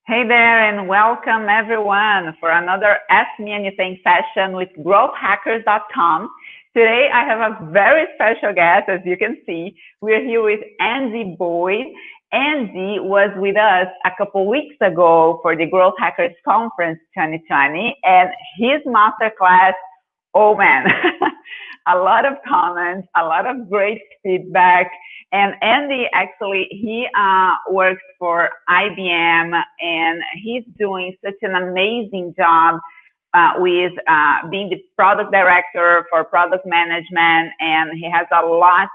Hey there, and welcome everyone for another Ask Me Anything session with growthhackers.com. Today I have a very special guest, as you can see. We're here with Andy Boyd. Andy was with us a couple weeks ago for the Growth Hackers Conference 2020, and his masterclass, oh man, a lot of comments, a lot of great feedback. And Andy, actually, he works for IBM, and he's doing such an amazing job with being the product director for product management. And he has a lot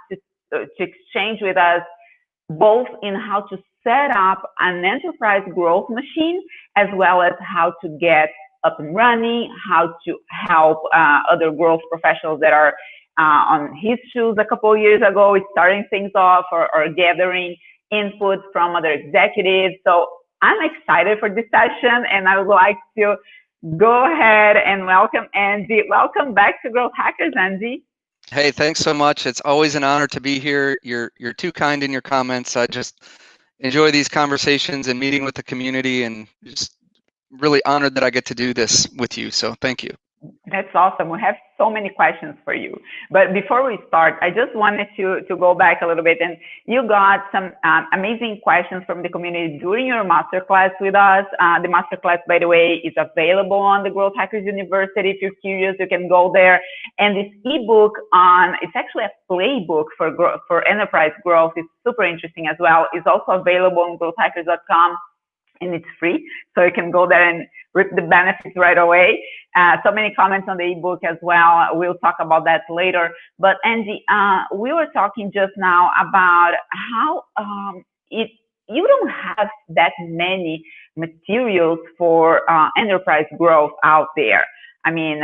to exchange with us, both in how to set up an enterprise growth machine, as well as how to get up and running, how to help other growth professionals that are on his shoes a couple of years ago, starting things off or gathering input from other executives. So I'm excited for this session, and I would like to go ahead and welcome Andy. Welcome back to Growth Hackers, Andy. Hey, thanks so much. It's always an honor to be here. You're too kind in your comments. I just enjoy these conversations and meeting with the community, and just really honored that I get to do this with you. So thank you. That's awesome. We have so many questions for you. But before we start, I just wanted to go back a little bit. And you got some amazing questions from the community during your masterclass with us. The masterclass, by the way, is available on the Growth Hackers University. If you're curious, you can go there. And this ebook it's actually a playbook for enterprise growth. It's super interesting as well. It's also available on growthhackers.com. And it's free, so you can go there and reap the benefits right away. So many comments on the ebook as well. We'll talk about that later. But Andy, we were talking just now about how you don't have that many materials for enterprise growth out there. I mean,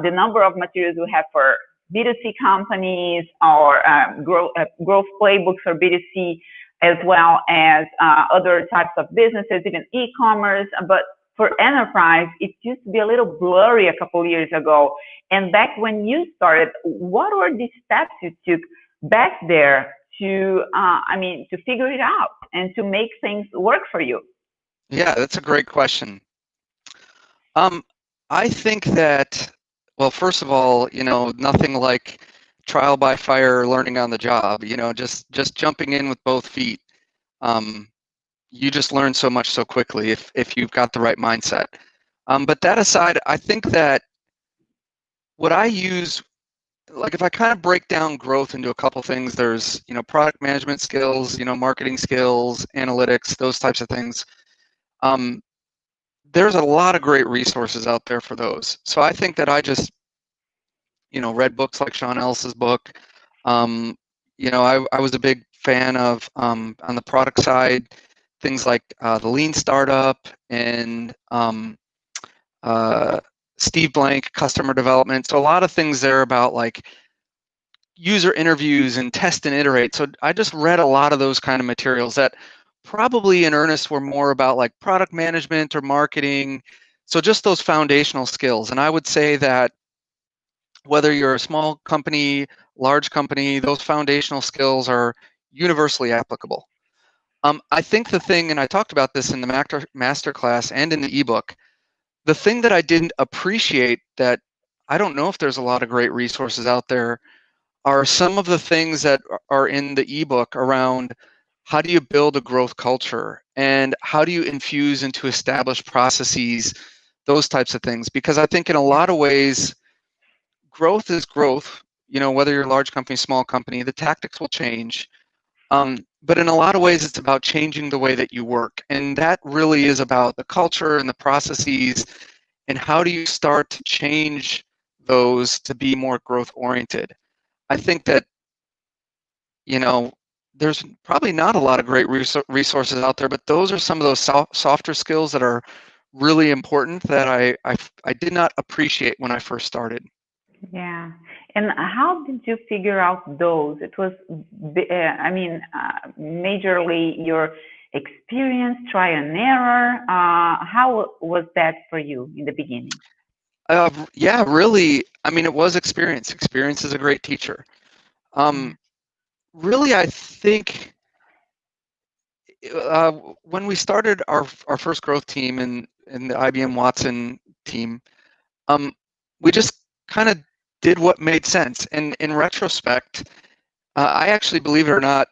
the number of materials we have for B2C companies or growth playbooks for B2C, as well as other types of businesses, even e-commerce. But for enterprise, it used to be a little blurry a couple of years ago. And back when you started, what were the steps you took back there to figure it out and to make things work for you? Yeah, that's a great question. I think that, well, first of all, nothing like trial by fire, learning on the job, just jumping in with both feet. You just learn so much so quickly if you've got the right mindset. But that aside, I think that what I use, like if I kind of break down growth into a couple things, there's, product management skills, marketing skills, analytics, those types of things. There's a lot of great resources out there for those. So I think that I just read books like Sean Ellis's book. I was a big fan of, on the product side, things like the Lean Startup and Steve Blank, customer development. So a lot of things there about like user interviews and test and iterate. So I just read a lot of those kind of materials that probably in earnest were more about like product management or marketing. So just those foundational skills. And I would say that whether you're a small company, large company, those foundational skills are universally applicable. I think the thing, and I talked about this in the masterclass and in the ebook, the thing that I didn't appreciate, that I don't know if there's a lot of great resources out there, are some of the things that are in the ebook around how do you build a growth culture and how do you infuse into established processes, those types of things. Because I think in a lot of ways, growth is growth, whether you're a large company, small company, the tactics will change. But in a lot of ways, it's about changing the way that you work. And that really is about the culture and the processes and how do you start to change those to be more growth oriented. I think that, there's probably not a lot of great resources out there, but those are some of those softer skills that are really important that I did not appreciate when I first started. Yeah. And how did you figure out those? It was, majorly your experience, try and error. How was that for you in the beginning? Yeah, really. It was experience. Experience is a great teacher. Really, I think when we started our first growth team in the IBM Watson team, we just kind of did what made sense. And in retrospect, I actually, believe it or not,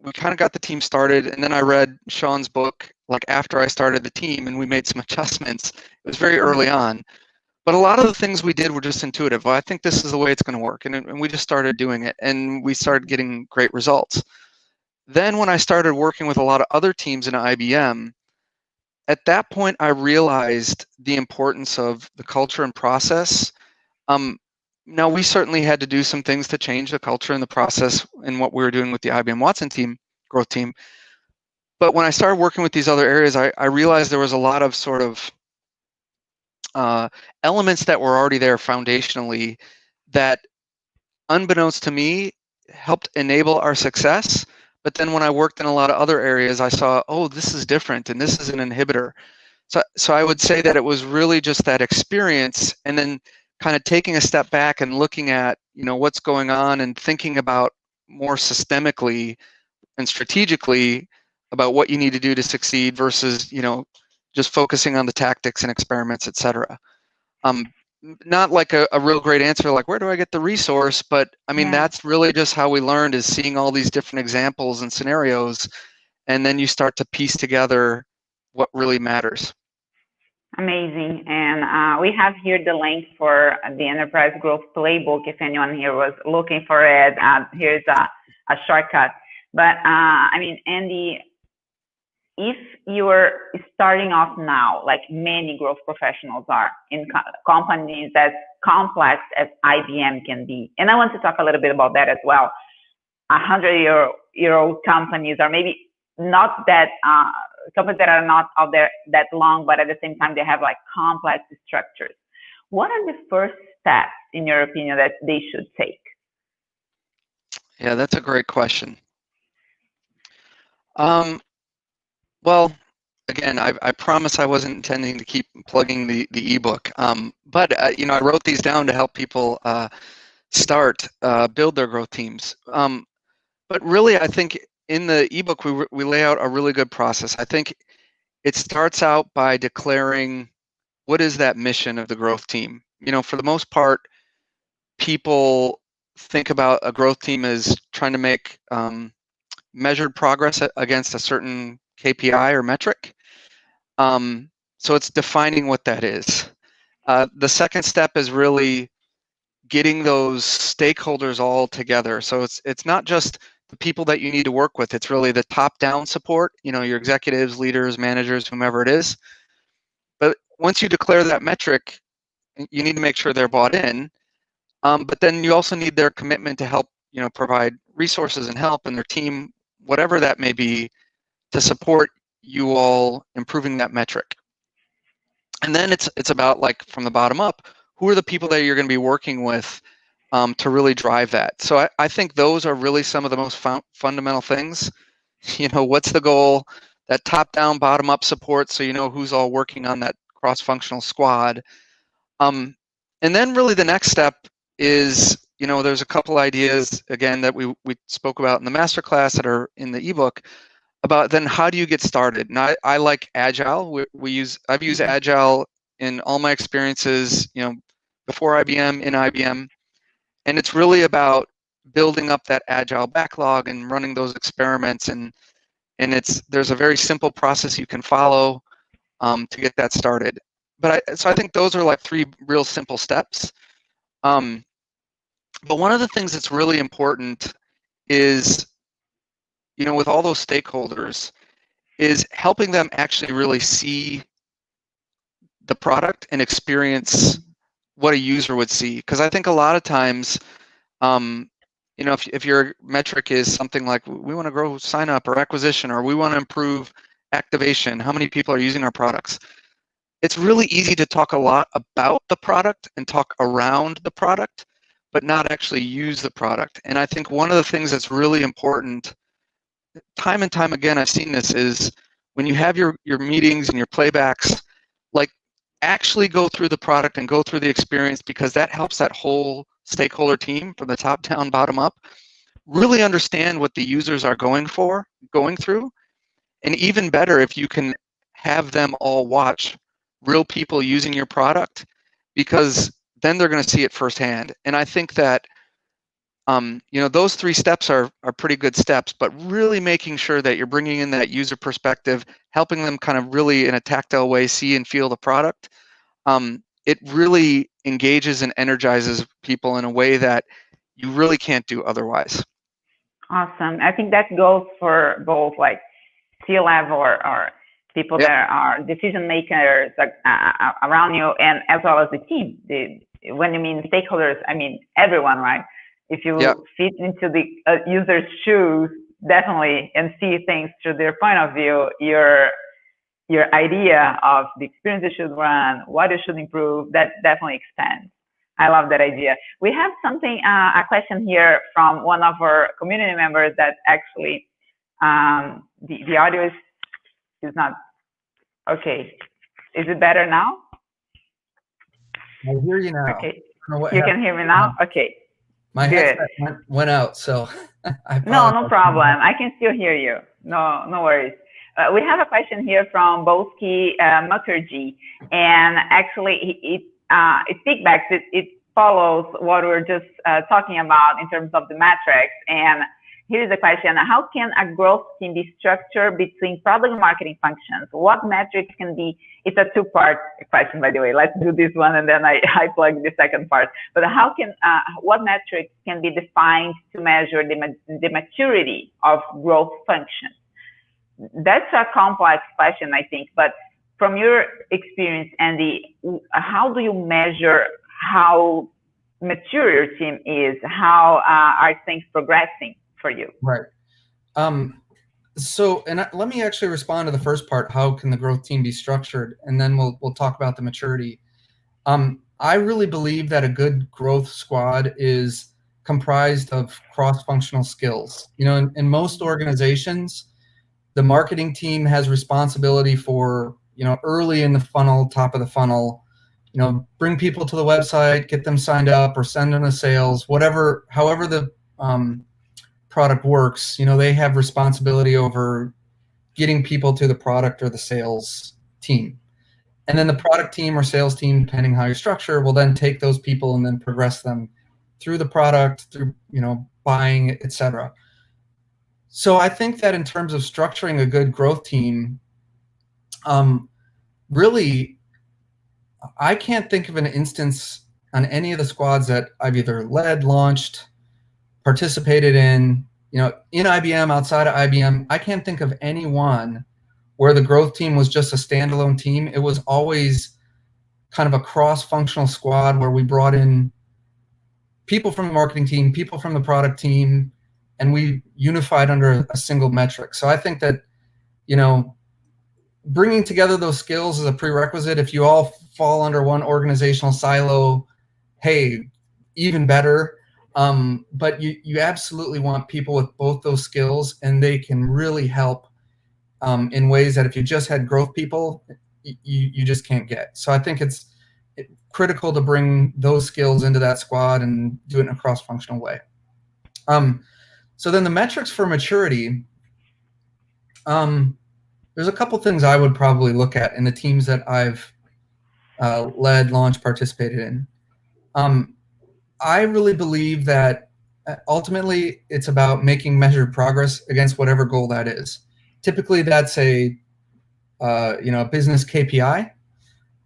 we kind of got the team started, and then I read Sean's book like after I started the team, and we made some adjustments. It was very early on, but a lot of the things we did were just intuitive. Well, I think this is the way it's going to work, and we just started doing it, and we started getting great results. Then when I started working with a lot of other teams in IBM, at that point I realized the importance of the culture and process. Now, we certainly had to do some things to change the culture and the process in what we were doing with the IBM Watson team, growth team. But when I started working with these other areas, I realized there was a lot of sort of elements that were already there foundationally that, unbeknownst to me, helped enable our success. But then when I worked in a lot of other areas, I saw, oh, this is different, and this is an inhibitor. So I would say that it was really just that experience, and then kind of taking a step back and looking at, what's going on and thinking about more systemically and strategically about what you need to do to succeed versus, just focusing on the tactics and experiments, et cetera. Not like a real great answer, like where do I get the resource? But I mean, that's really just how we learned, is seeing all these different examples and scenarios, and then you start to piece together what really matters. Amazing. And we have here the link for the Enterprise Growth Playbook. If anyone here was looking for it, here's a shortcut. But I mean, Andy, if you're starting off now, like many growth professionals are in companies as complex as IBM can be, and I want to talk a little bit about that as well. 100-year-old companies, or maybe not that companies that are not out there that long, but at the same time they have like complex structures. What are the first steps, in your opinion, that they should take? Yeah, that's a great question. Well, again, I promise I wasn't intending to keep plugging the ebook, but I wrote these down to help people build their growth teams. But really, I think in the ebook we lay out a really good process. I think it starts out by declaring what is that mission of the growth team. For the most part, people think about a growth team as trying to make measured progress against a certain KPI or metric. So it's defining what that is. The second step is really getting those stakeholders all together. So it's not just the people that you need to work with. It's really the top-down support, your executives, leaders, managers, whomever it is. But once you declare that metric, you need to make sure they're bought in. But then you also need their commitment to help, provide resources and help, and their team, whatever that may be, to support you all improving that metric. And then it's about, like, from the bottom up, who are the people that you're going to be working with to really drive that. So I think those are really some of the most fundamental things. What's the goal? That top-down, bottom-up support, so you know who's all working on that cross-functional squad. And then really the next step is, there's a couple ideas, again, that we spoke about in the masterclass that are in the ebook, about then how do you get started. And I like Agile. I've used Agile in all my experiences, before IBM, in IBM. And it's really about building up that Agile backlog and running those experiments. And there's a very simple process you can follow to get that started. So I think those are like 3 real simple steps. But one of the things that's really important is, with all those stakeholders, is helping them actually really see the product and experience what a user would see. Because I think a lot of times, if your metric is something like, we want to grow sign up or acquisition, or we want to improve activation, how many people are using our products, it's really easy to talk a lot about the product and talk around the product, but not actually use the product. And I think one of the things that's really important, time and time again, I've seen this, is when you have your meetings and your playbacks, like, actually go through the product and go through the experience, because that helps that whole stakeholder team, from the top down, bottom up, really understand what the users are going through. And even better if you can have them all watch real people using your product, because then they're going to see it firsthand. And I think that those 3 steps are pretty good steps, but really making sure that you're bringing in that user perspective, helping them kind of really in a tactile way see and feel the product. It really engages and energizes people in a way that you really can't do otherwise. Awesome. I think that goes for both like C-level or people Yep. that are decision makers around you, and as well as the team. When you mean stakeholders, I mean everyone, right? If you Yep. fit into the user's shoes, definitely, and see things through their point of view, your idea of the experience you should run, what you should improve, that definitely expands. I love that idea. We have something, a question here from one of our community members that actually the audio is not okay. Is it better now? I hear you now. Okay, you can hear me now. Okay, my good. headset went out, so no problem. I can still hear you. No worries. We have a question here from Bosky Mukerjee, and actually it piggybacks, it follows what we're just talking about in terms of the metrics. And here's the question: how can a growth team be structured between product and marketing functions? What metrics can be? It's a 2-part question, by the way. Let's do this one, and then I plug the second part. But how can what metrics can be defined to measure the maturity of growth functions? That's a complex question, I think. But from your experience, Andy, how do you measure how mature your team is? How are things progressing for you? Right. So, and let me actually respond to the first part. How can the growth team be structured? And then we'll talk about the maturity. I really believe that a good growth squad is comprised of cross-functional skills. In most organizations, the marketing team has responsibility for, early in the funnel, top of the funnel, bring people to the website, get them signed up, or send them to sales, however the product works. They have responsibility over getting people to the product or the sales team. And then the product team or sales team, depending how you structure, will then take those people and then progress them through the product, through, buying, etc. So I think that in terms of structuring a good growth team, really, I can't think of an instance on any of the squads that I've either led, launched, participated in, in IBM, outside of IBM. I can't think of any one where the growth team was just a standalone team. It was always kind of a cross-functional squad where we brought in people from the marketing team, people from the product team, and we unified under a single metric. So I think that, bringing together those skills is a prerequisite. If you all fall under one organizational silo, hey, even better. But you absolutely want people with both those skills, and they can really help in ways that if you just had growth people, you just can't get. So I think it's critical to bring those skills into that squad and do it in a cross-functional way. So then the metrics for maturity, there's a couple things I would probably look at in the teams that I've led, launched, participated in. I really believe that ultimately it's about making measured progress against whatever goal that is. Typically that's a business KPI,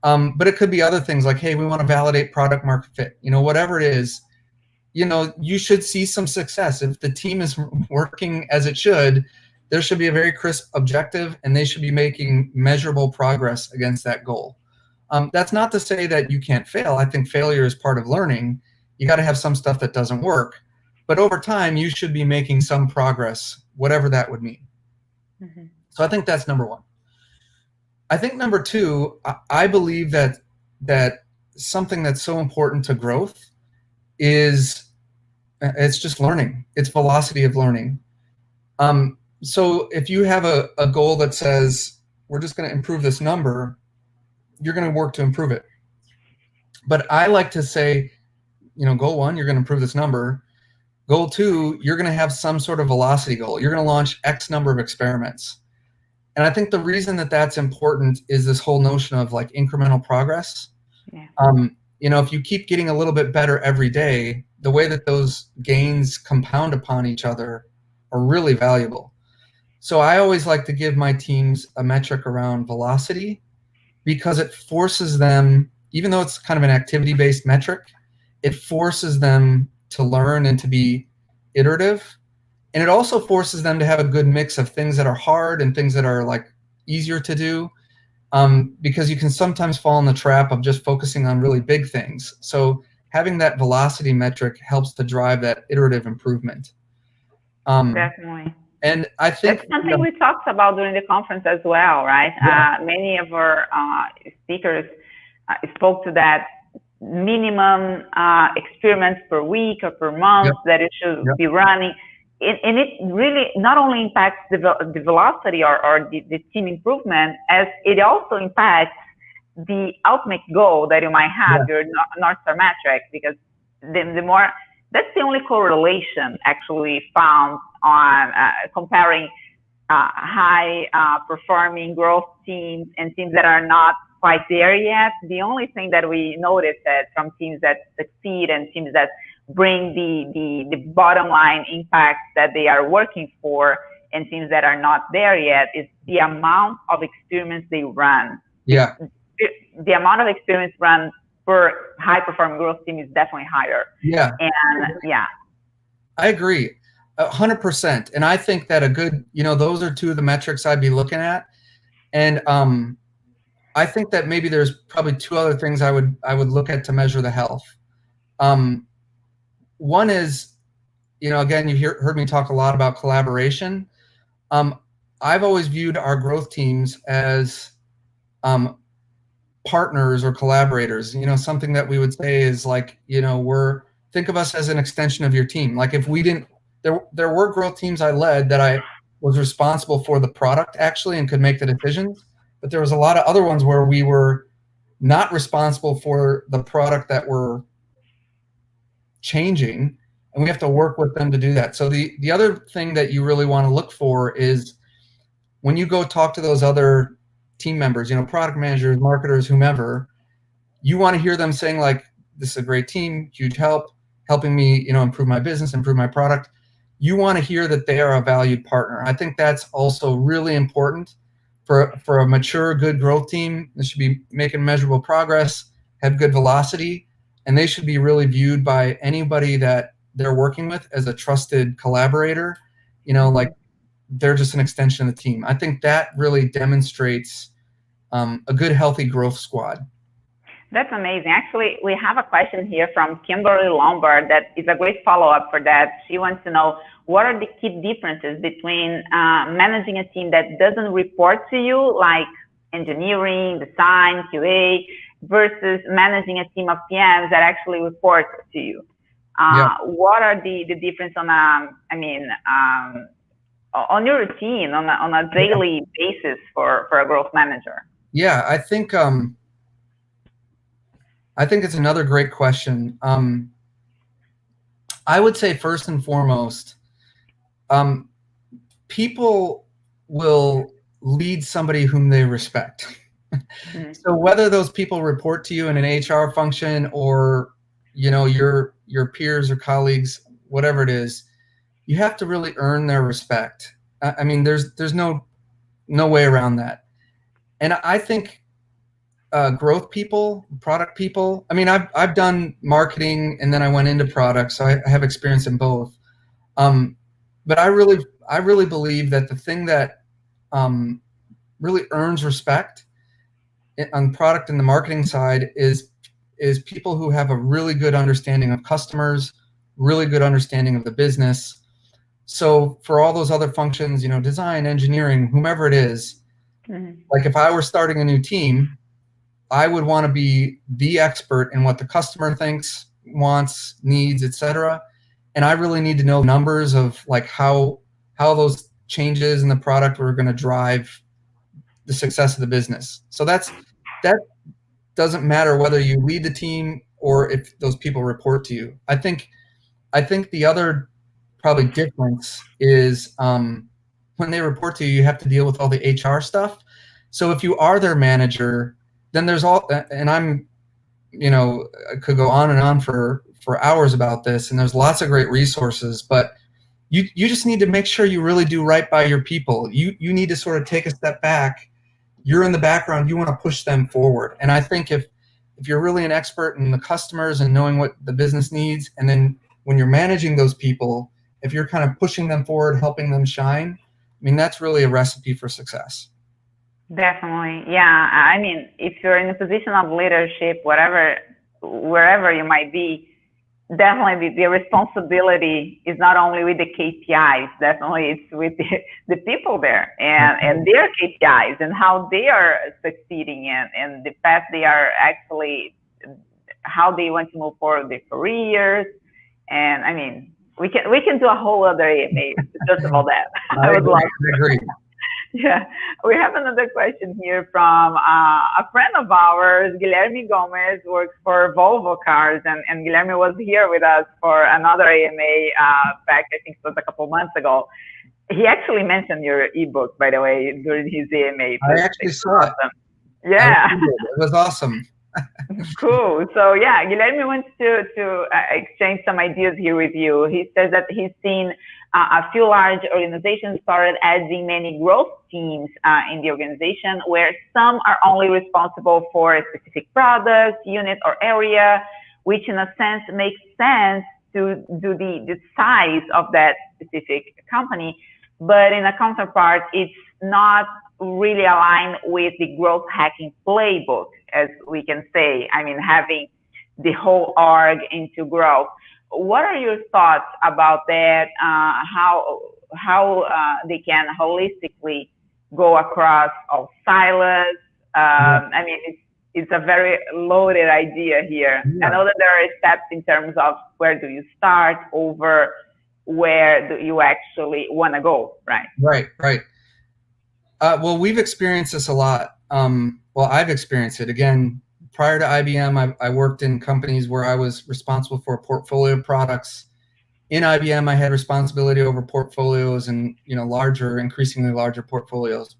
but it could be other things like, hey, we want to validate product market fit. Whatever it is, you should see some success. If the team is working as it should, there should be a very crisp objective, and they should be making measurable progress against that goal. That's not to say that you can't fail. I think failure is part of learning. You got to have some stuff that doesn't work, but over time you should be making some progress, whatever that would mean. Mm-hmm. So I think that's number one. I think number two, I believe that something that's so important to growth is it's just learning. It's velocity of learning. So if you have a goal that says we're just going to improve this number, you're going to work to improve it. But I like to say, goal one, you're going to improve this number. Goal two, you're going to have some sort of velocity goal. You're going to launch X number of experiments. And I think the reason that that's important is this whole notion of like incremental progress. Yeah. You know, if you keep getting a little bit better every day, the way that those gains compound upon each other are really valuable. So I always like to give my teams a metric around velocity, because it forces them, even though it's kind of an activity-based metric, it forces them to learn and to be iterative. And it also forces them to have a good mix of things that are hard and things that are like easier to do, because you can sometimes fall in the trap of just focusing on really big things. So having that velocity metric helps to drive that iterative improvement. Definitely. And I think that's something we talked about during the conference as well, right? Yeah. Many of our speakers spoke to that minimum experiments per week or per month that it should be running. And it really not only impacts the velocity or the team improvement, as it also impacts the ultimate goal that you might have, your North Star metric, because the more, that's the only correlation actually found on comparing high performing growth teams and teams that are not quite there yet. The only thing that we noticed that from teams that succeed and teams that bring the bottom line impact that they are working for and teams that are not there yet is the amount of experiments they run. Yeah. The amount of experiments run per high performing growth team is definitely higher. Yeah. And I agree 100%. And I think that a good, you know, those are two of the metrics I'd be looking at. And I think that maybe there's probably two other things I would look at to measure the health. One is, you know, again, you heard me talk a lot about collaboration. I've always viewed our growth teams as partners or collaborators. You know, something that we would say is like, you know, think of us as an extension of your team. Like if we didn't, there were growth teams I led that I was responsible for the product actually and could make the decisions, but there was a lot of other ones where we were not responsible for the product that we're changing, and we have to work with them to do that. So the other thing that you really want to look for is when you go talk to those other team members, you know, product managers, marketers, whomever, you want to hear them saying like, this is a great team, huge helping me, you know, improve my business, improve my product. You want to hear that they are a valued partner. I think that's also really important for a mature, good growth team. They should be making measurable progress, have good velocity, and they should be really viewed by anybody that they're working with as a trusted collaborator. You know, like they're just an extension of the team. I think that really demonstrates a good, healthy growth squad. That's amazing. Actually, we have a question here from Kimberly Lombard that is a great follow-up for that. She wants to know, what are the key differences between managing a team that doesn't report to you, like engineering, design, QA, versus managing a team of PMs that actually report to you? What are the difference on on your routine, on a daily basis for a growth manager? Yeah, I think it's another great question. I would say first and foremost, people will lead somebody whom they respect. Mm-hmm. So whether those people report to you in an HR function or, you know, your peers or colleagues, whatever it is, you have to really earn their respect. I mean, there's no way around that. And I think growth people, product people, I mean, I've done marketing and then I went into product, so I have experience in both. But I really believe that the thing that really earns respect on product and the marketing side is people who have a really good understanding of customers, really good understanding of the business. So for all those other functions, you know, design, engineering, whomever it is, like if I were starting a new team, I would want to be the expert in what the customer thinks, wants, needs, etc. And I really need to know numbers of like how those changes in the product are going to drive the success of the business. So that doesn't matter whether you lead the team or if those people report to you. I think the other probably difference is when they report to you, you have to deal with all the HR stuff. So if you are their manager, then there's all, and I'm, I could go on and on for hours about this, and there's lots of great resources, but you just need to make sure you really do right by your people. You need to sort of take a step back. You're in the background. You want to push them forward. And I think if you're really an expert in the customers and knowing what the business needs, and then when you're managing those people, if you're kind of pushing them forward, helping them shine, I mean, that's really a recipe for success. Definitely. Yeah. I mean, if you're in a position of leadership, wherever you might be, definitely the responsibility is not only with the KPIs, definitely it's with the people there and their KPIs and how they are succeeding and the path they are actually, how they want to move forward with their careers. And I mean, we can do a whole other AMA just about that. I would love to. Agree. Yeah, we have another question here from a friend of ours, Guilherme Gomez, works for Volvo Cars, and Guilherme was here with us for another AMA back, I think it was a couple months ago. He actually mentioned your ebook, by the way, during his AMA. I actually saw it. Yeah. It was awesome. Cool. So yeah, Guilherme wants to exchange some ideas here with you. He says that he's seen a few large organizations started adding many growth teams in the organization, where some are only responsible for a specific product, unit, or area, which in a sense makes sense to do the size of that specific company. But in a counterpart, it's not really aligned with the growth hacking playbook, as we can say. I mean, having the whole org into growth. What are your thoughts about that? How they can holistically go across all silos? I mean, it's a very loaded idea here. Yeah. I know that there are steps in terms of where do you start over where do you actually want to go, right? Right. Well, we've experienced this a lot. Well, I've experienced it. Again, prior to IBM, I worked in companies where I was responsible for a portfolio of products. In IBM, I had responsibility over portfolios and increasingly larger portfolios.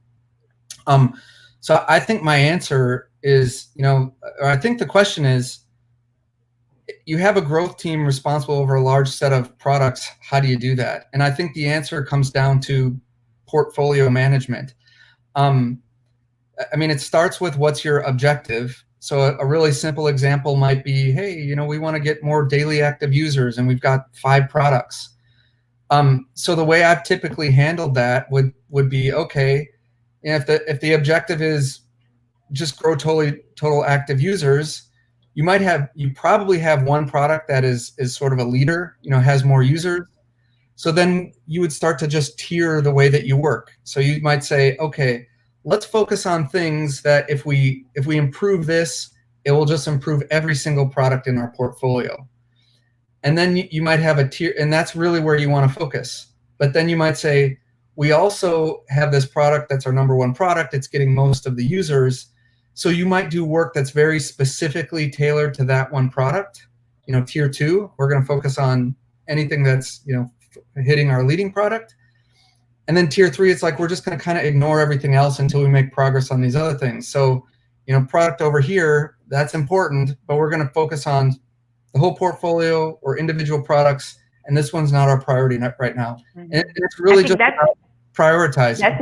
So I think my answer is, or I think the question is, you have a growth team responsible over a large set of products. How do you do that? And I think the answer comes down to portfolio management. I mean, it starts with what's your objective. So a really simple example might be, hey, we want to get more daily active users and we've got 5 products. So the way I've typically handled that would be, okay, if the objective is just grow total active users, you probably have one product that is sort of a leader, has more users. So then you would start to just tier the way that you work. So you might say, okay, let's focus on things that if we improve this, it will just improve every single product in our portfolio. And then you might have a tier, and that's really where you want to focus. But then you might say, we also have this product that's our number one product. It's getting most of the users. So you might do work that's very specifically tailored to that one product. Tier 2, we're going to focus on anything that's, hitting our leading product. And then tier 3, it's like, we're just going to kind of ignore everything else until we make progress on these other things. So, product over here, that's important, but we're going to focus on the whole portfolio or individual products. And this one's not our priority right now. Mm-hmm. And it's really just about prioritizing. That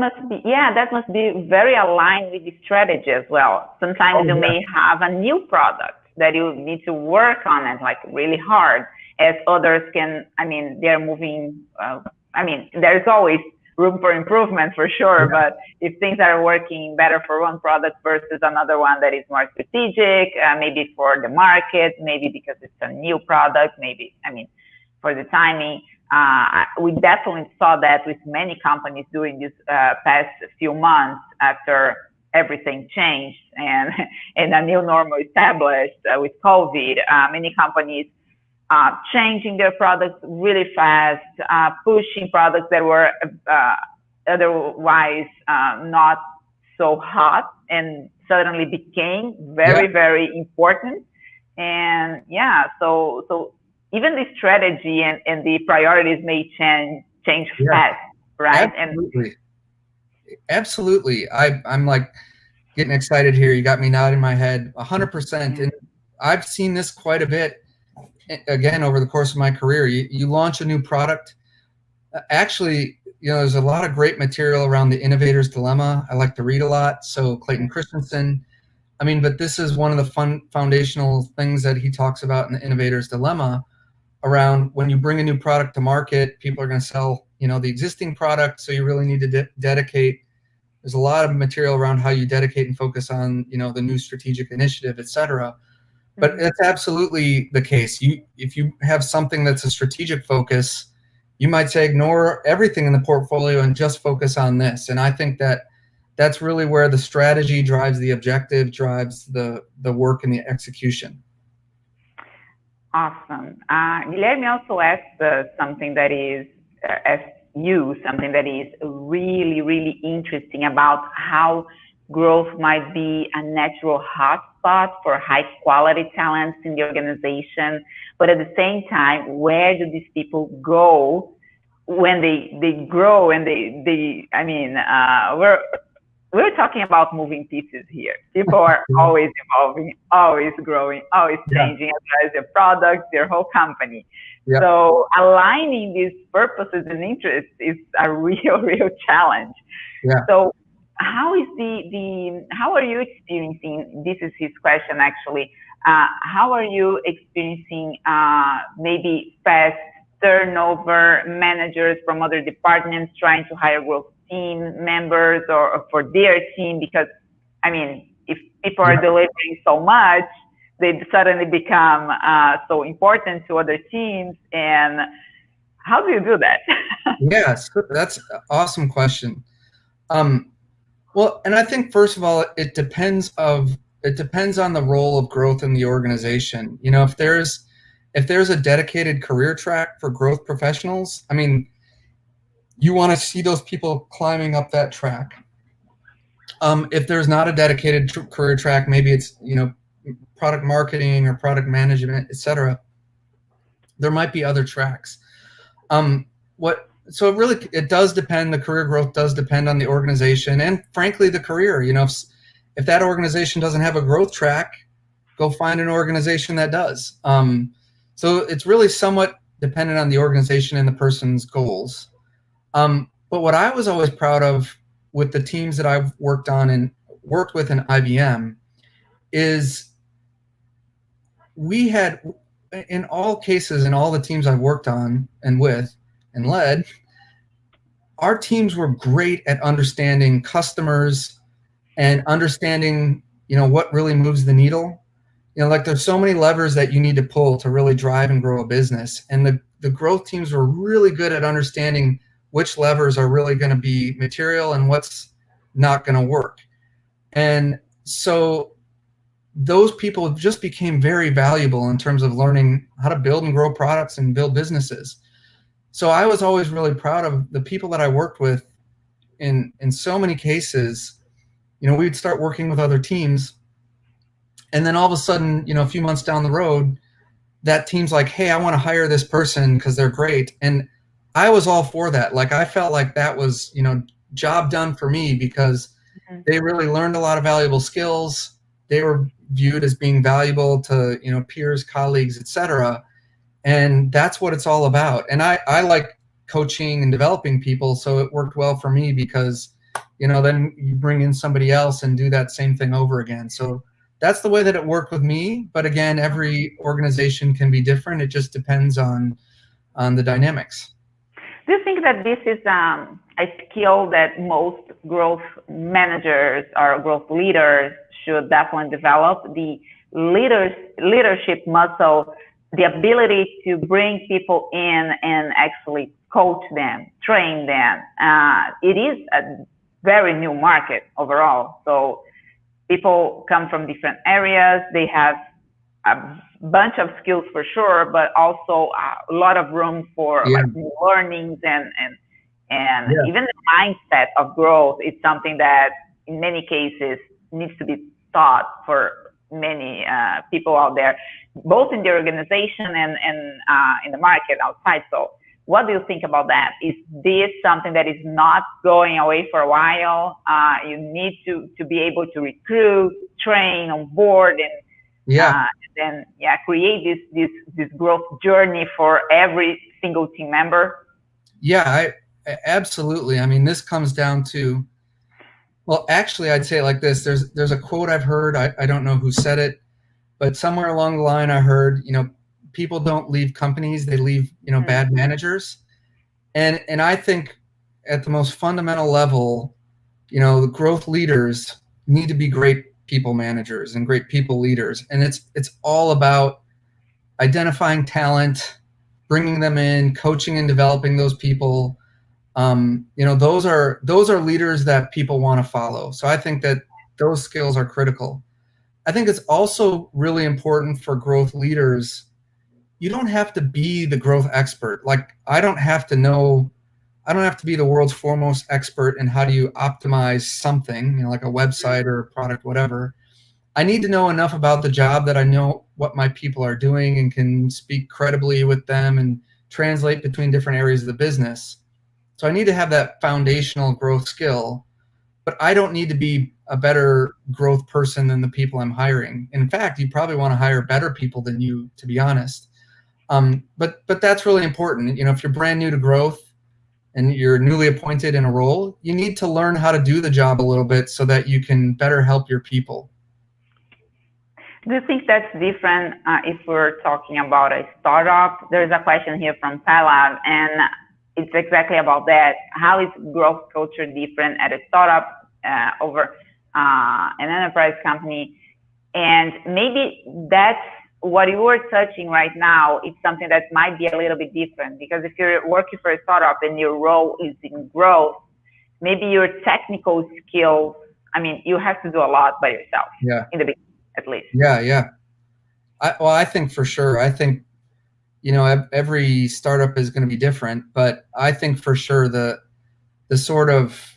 must be very aligned with the strategy as well. Sometimes you may have a new product that you need to work on it like really hard, as others can, they're moving, there's always room for improvement for sure, but if things are working better for one product versus another one that is more strategic, maybe for the market, maybe because it's a new product, maybe, for the timing, we definitely saw that with many companies during this past few months after everything changed and a new normal established with COVID. Many companies changing their products really fast, pushing products that were otherwise not so hot and suddenly became very, very important. And so even the strategy and the priorities may change fast, right? Absolutely. Absolutely. I'm like getting excited here. You got me nodding my head 100%. And I've seen this quite a bit, again, over the course of my career. You launch a new product. Actually, there's a lot of great material around the innovator's dilemma. I like to read a lot. So Clayton Christensen, but this is one of the foundational things that he talks about in the innovator's dilemma around when you bring a new product to market, people are going to sell, the existing product. So you really need to dedicate. There's a lot of material around how you dedicate and focus on, the new strategic initiative, et cetera. But that's absolutely the case. If you have something that's a strategic focus, you might say ignore everything in the portfolio and just focus on this. And I think that's really where the strategy drives the objective, drives the work and the execution. Awesome. Guilherme also asked something that is really, really interesting about how growth might be a natural hotspot for high quality talents in the organization, but at the same time, where do these people go when they grow and we're talking about moving pieces here. People are always evolving, always growing, always changing as far as their products, their whole company. Yeah. So aligning these purposes and interests is a real challenge. Yeah. So how is how are you experiencing, this is his question actually, how are you experiencing maybe fast turnover, managers from other departments trying to hire growth team members or for their team? Because if people are delivering so much, they suddenly become so important to other teams. And how do you do that? Yes, that's an awesome question. Well, and I think first of all, it depends on the role of growth in the organization. If there's a dedicated career track for growth professionals, you want to see those people climbing up that track. If there's not a dedicated career track, maybe it's, product marketing or product management, et cetera, there might be other tracks. So it does depend, the career growth does depend on the organization and frankly, the career. If that organization doesn't have a growth track, go find an organization that does. So it's really somewhat dependent on the organization and the person's goals. But what I was always proud of with the teams that I've worked with in IBM is we had, in all cases, in all the teams I've worked on and with and led, our teams were great at understanding customers and understanding, what really moves the needle. There's so many levers that you need to pull to really drive and grow a business. And the growth teams were really good at understanding which levers are really going to be material and what's not going to work. And so those people just became very valuable in terms of learning how to build and grow products and build businesses. So I was always really proud of the people that I worked with in so many cases. We'd start working with other teams, and then all of a sudden, a few months down the road, that team's like, hey, I want to hire this person because they're great. And I was all for that. Like, I felt like that was, job done for me because they really learned a lot of valuable skills. They were viewed as being valuable to, peers, colleagues, et cetera. And that's what it's all about. And I like coaching and developing people. So it worked well for me because, then you bring in somebody else and do that same thing over again. So that's the way that it worked with me. But again, every organization can be different. It just depends on the dynamics. Do you think that this is a skill that most growth managers or growth leaders should definitely develop? The leadership muscle, the ability to bring people in and actually coach them, train them. It is a very new market overall. So people come from different areas. They have a bunch of skills for sure, but also a lot of room for new learnings and even the mindset of growth is something that in many cases needs to be taught for many people out there, both in the organization and in the market outside. So What do you think about that? Is this something that is not going away for a while? You need to be able to recruit, train, onboard, and then create this growth journey for every single team member. Yeah, absolutely. I mean, this comes down to, well, actually, I'd say it like this. There's a quote I've heard. I don't know who said it, but somewhere along the line I heard, people don't leave companies, they leave, bad managers. And I think at the most fundamental level, the growth leaders need to be great people managers and great people leaders. And it's all about identifying talent, bringing them in, coaching and developing those people. Those are leaders that people want to follow. So I think that those skills are critical. I think it's also really important for growth leaders. You don't have to be the growth expert. Like, I don't have to be the world's foremost expert in how do you optimize something, like a website or a product, whatever. I need to know enough about the job that I know what my people are doing and can speak credibly with them and translate between different areas of the business. So I need to have that foundational growth skill, but I don't need to be a better growth person than the people I'm hiring. In fact, you probably want to hire better people than you, to be honest. But that's really important. If you're brand new to growth and you're newly appointed in a role, you need to learn how to do the job a little bit so that you can better help your people. Do you think that's different if we're talking about a startup? There's a question here from Pallav, and it's exactly about that. How is growth culture different at a startup over an enterprise company? And maybe that's what you were touching right now. It's something that might be a little bit different, because if you're working for a startup and your role is in growth, maybe your technical skills, you have to do a lot by yourself in the beginning, at least. Yeah. I think for sure. I think, every startup is going to be different, but I think for sure the sort of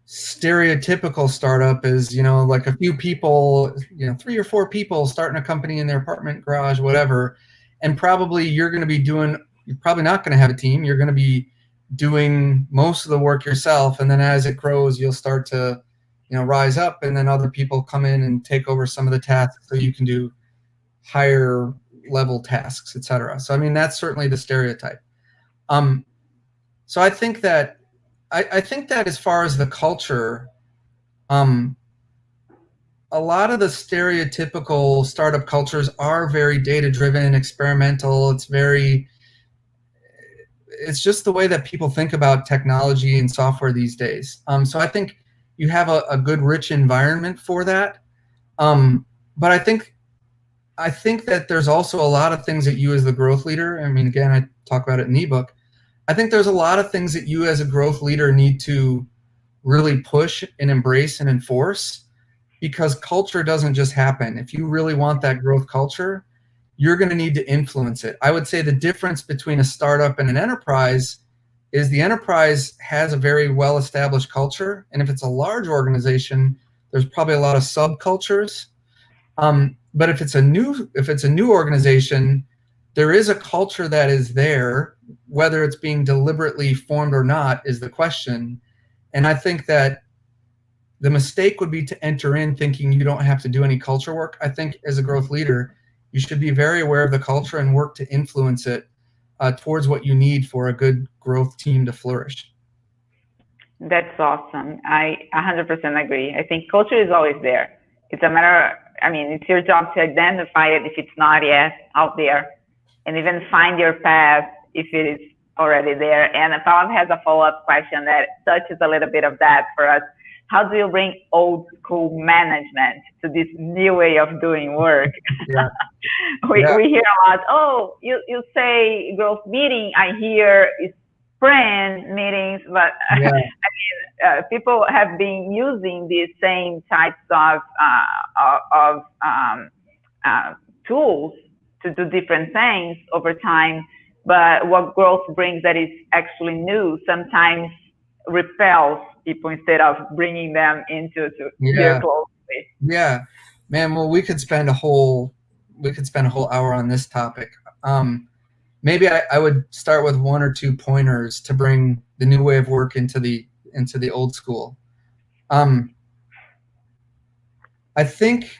stereotypical startup is, like a few people, 3 or 4 people starting a company in their apartment garage, whatever. And probably you're probably not going to have a team. You're going to be doing most of the work yourself. And then as it grows, you'll start to, rise up, and then other people come in and take over some of the tasks so you can do higher level tasks, etc. So, that's certainly the stereotype. So I think that as far as the culture, a lot of the stereotypical startup cultures are very data-driven, experimental. It's just the way that people think about technology and software these days. So I think you have a good, rich environment for that. But I think that there's also a lot of things that you as the growth leader, again, I talk about it in the ebook, I think there's a lot of things that you as a growth leader need to really push and embrace and enforce, because culture doesn't just happen. If you really want that growth culture, you're going to need to influence it. I would say the difference between a startup and an enterprise is the enterprise has a very well-established culture, and if it's a large organization, there's probably a lot of subcultures. But if it's a new organization, there is a culture that is there. Whether it's being deliberately formed or not is the question. And I think that the mistake would be to enter in thinking you don't have to do any culture work. I think as a growth leader, you should be very aware of the culture and work to influence it towards what you need for a good growth team to flourish. That's awesome. I 100% agree. I think culture is always there. It's a matter, it's your job to identify it if it's not yet out there, and even find your path if it is already there. And Pallav has a follow-up question that touches a little bit of that for us. How do you bring old school management to this new way of doing work? Yeah. we hear a lot, oh, you say growth meeting, I hear is sprint meetings, but people have been using these same types of tools to do different things over time. But what growth brings that is actually new sometimes repels people instead of bringing them into their close space. Yeah, man. Well, we could spend a whole hour on this topic. maybe I would start with 1 or 2 pointers to bring the new way of work into the old school. I think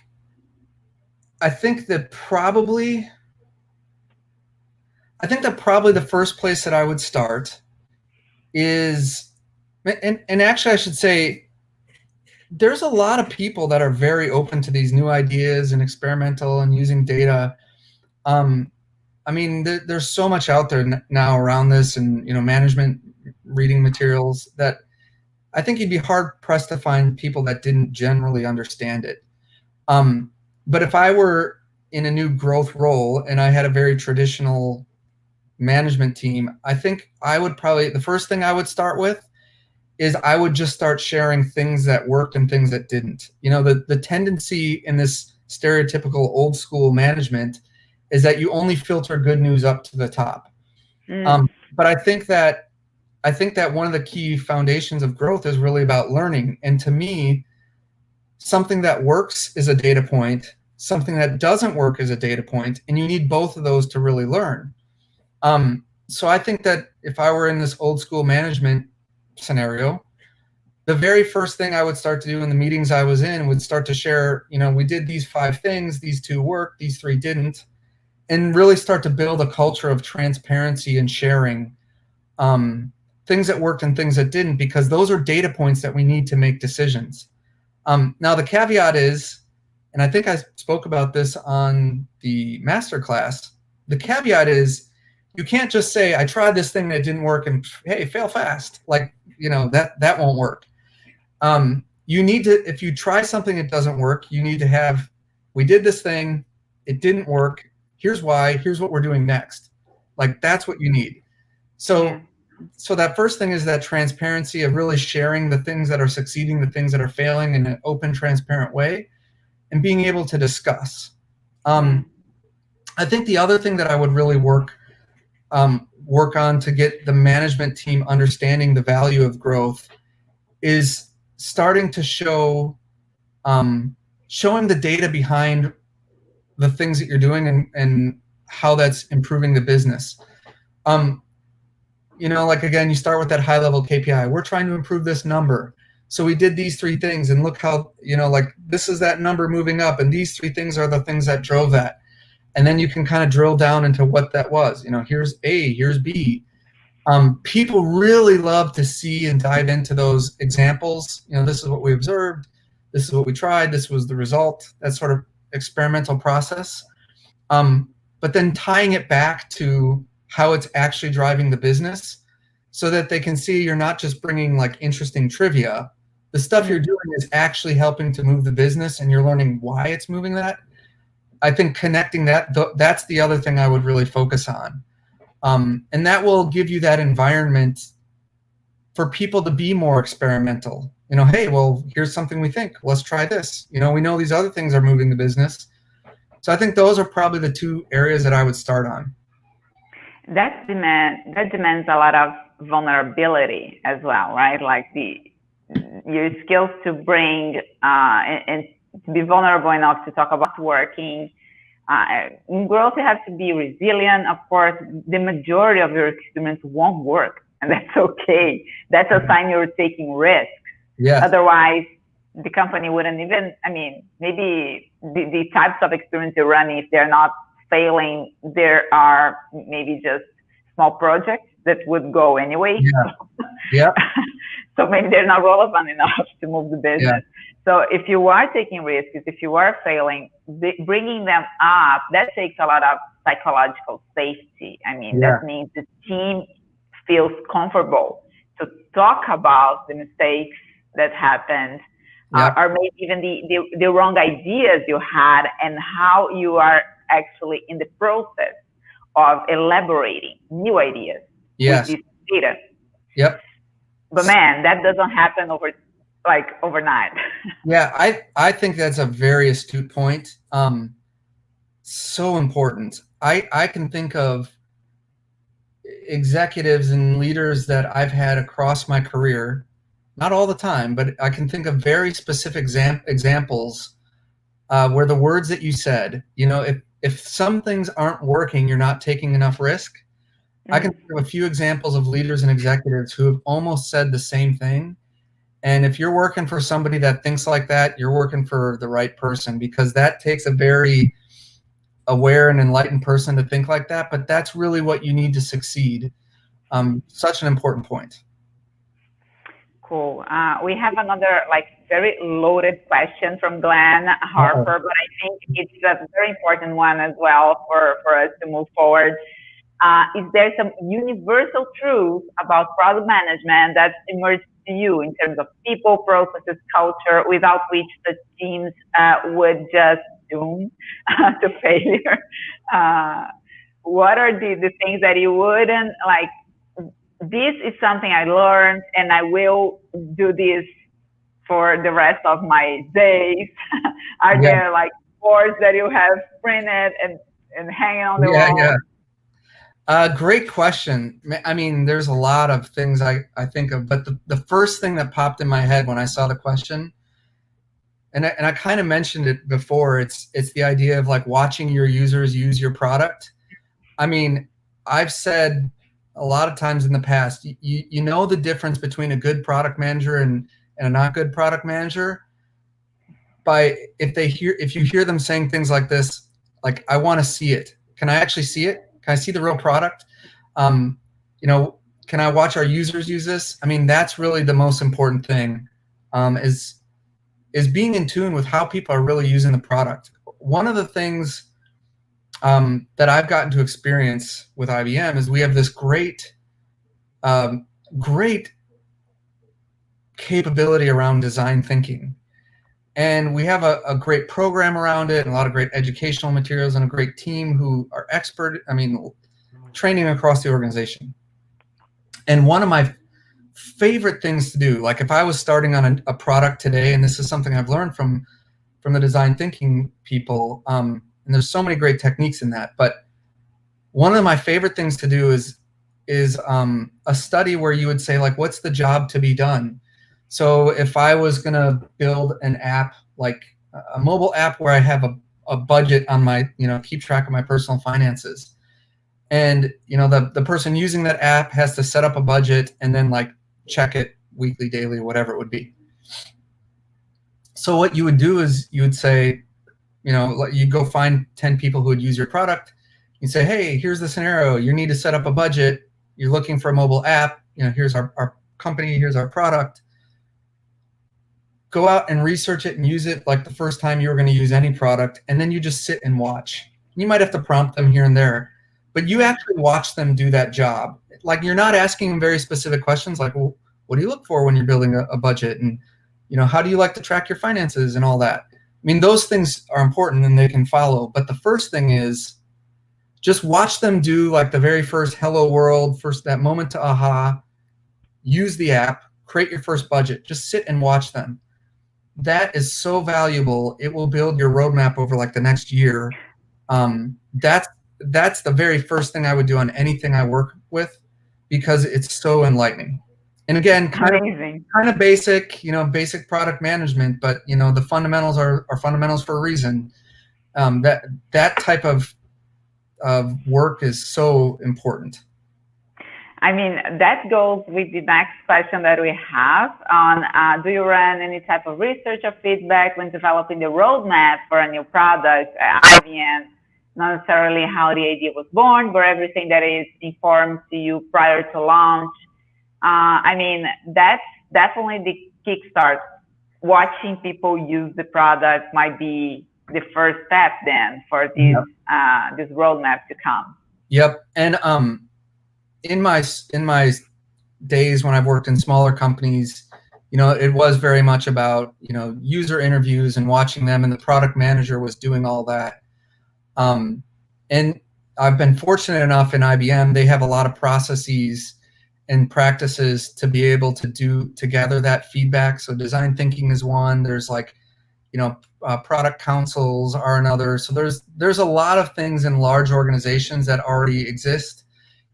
that probably the first place that I would start is, and actually I should say, there's a lot of people that are very open to these new ideas and experimental and using data. I mean, there's so much out there now around this, and management reading materials, that I think you'd be hard pressed to find people that didn't generally understand it. But if I were in a new growth role and I had a very traditional management team, I think I would probably, the first thing I would start with is I would just start sharing things that worked and things that didn't. The tendency in this stereotypical old school management is that you only filter good news up to the top. But I think that one of the key foundations of growth is really about learning. And to me, something that works is a data point. Something that doesn't work is a data point, and you need both of those to really learn. So I think that if I were in this old school management scenario, the very first thing I would start to do in the meetings I was in would start to share, we did these 5 things, these 2 worked, these 3 didn't, and really start to build a culture of transparency and sharing things that worked and things that didn't, because those are data points that we need to make decisions. Now the caveat is, and I think I spoke about this on the masterclass, the caveat is you can't just say, I tried this thing that didn't work and hey, fail fast. Like, that won't work. You need to, if you try something that doesn't work, you need to have, we did this thing, it didn't work, here's why, here's what we're doing next. Like, that's what you need. So that first thing is that transparency of really sharing the things that are succeeding, the things that are failing in an open, transparent way, and being able to discuss. I think the other thing that I would really work on to get the management team understanding the value of growth is starting to showing the data behind the things that you're doing and how that's improving the business. Like, again, you start with that high level KPI. We're trying to improve this number. So we did these 3 things, and look how, like, this is that number moving up, and these 3 things are the things that drove that. And then you can kind of drill down into what that was. Here's A, here's B. People really love to see and dive into those examples. This is what we observed. This is what we tried. This was the result. That sort of experimental process. But then tying it back to how it's actually driving the business, so that they can see you're not just bringing like interesting trivia. The stuff you're doing is actually helping to move the business, and you're learning why it's moving that. I think connecting that's the other thing I would really focus on. And that will give you that environment for people to be more experimental. Hey, well, here's something we think. Let's try this. We know these other things are moving the business. So I think those are probably the 2 areas that I would start on. That demands a lot of vulnerability as well, right? Like your skills to bring and to be vulnerable enough to talk about working. In growth, you have to be resilient. Of course, the majority of your experiments won't work, and that's okay. That's a sign you're taking risks. Yeah. Otherwise, the company wouldn't even, maybe the types of experiments you're running, if they're not failing, there are maybe just small projects that would go anyway. Yeah. So maybe they're not relevant enough to move the business. Yeah. So if you are taking risks, if you are failing, bringing them up, that takes a lot of psychological safety. That means the team feels comfortable to talk about the mistakes that happened, or maybe even the wrong ideas you had, and how you are actually in the process of elaborating new ideas with this data. Yep. But man, that doesn't happen overnight. Yeah, I think that's a very astute point. So important. I can think of executives and leaders that I've had across my career, not all the time, but I can think of very specific examples where the words that you said, if some things aren't working, you're not taking enough risk, I can think of a few examples of leaders and executives who have almost said the same thing. And if you're working for somebody that thinks like that, you're working for the right person, because that takes a very aware and enlightened person to think like that. But that's really what you need to succeed. Such an important point. Cool. We have another very loaded question from Glenn Harper, but I think it's a very important one as well for us to move forward. Is there some universal truth about product management that's emerged to you in terms of people, processes, culture, without which the teams would just doom to failure? What are the things that you wouldn't like? This is something I learned, and I will do this for the rest of my days. Are there boards that you have printed and hanging on the wall? Great question. I mean, there's a lot of things I think of, but the first thing that popped in my head when I saw the question, and I kind of mentioned it before, it's the idea of watching your users use your product. I mean, I've said a lot of times in the past, you know the difference between a good product manager and a not good product manager by if you hear them saying things like this, I want to see it. Can I actually see it? Can I see the real product? Can I watch our users use this? I mean, that's really the most important thing, is being in tune with how people are really using the product. One of the things that I've gotten to experience with IBM is we have this great capability around design thinking. And we have a great program around it and a lot of great educational materials and a great team who are training across the organization. And one of my favorite things to do, if I was starting on a product today, and this is something I've learned from the design thinking people, and there's so many great techniques in that, but one of my favorite things to do is a study where you would say, what's the job to be done? So if I was going to build an app, like a mobile app where I have a budget on my, keep track of my personal finances, and, the person using that app has to set up a budget and then check it weekly, daily, whatever it would be. So what you would do is you would say, you go find 10 people who would use your product. You say, hey, here's the scenario. You need to set up a budget. You're looking for a mobile app. Here's our company. Here's our product. Go out and research it and use it like the first time you were going to use any product, and then you just sit and watch. You might have to prompt them here and there, but you actually watch them do that job. You're not asking them very specific questions well, what do you look for when you're building a budget? And, how do you like to track your finances and all that? I mean, those things are important and they can follow. But the first thing is just watch them do the very first hello world, that moment to aha, use the app, create your first budget, just sit and watch them. That is so valuable. It will build your roadmap over the next year. That's the very first thing I would do on anything I work with, because it's so enlightening. And again, kind of basic, basic product management, but the fundamentals are fundamentals for a reason. That type of work is so important. I mean, that goes with the next question that we have on, do you run any type of research or feedback when developing the roadmap for a new product at IBM? Not necessarily how the idea was born, but everything that is informed to you prior to launch. I mean, that's definitely the kickstart. Watching people use the product might be the first step then for this roadmap to come. Yep. And in my days when I've worked in smaller companies, it was very much about user interviews and watching them, and the product manager was doing all that. And I've been fortunate enough in IBM, they have a lot of processes and practices to be able to gather that feedback. So design thinking is one. There's product councils are another. So there's a lot of things in large organizations that already exist.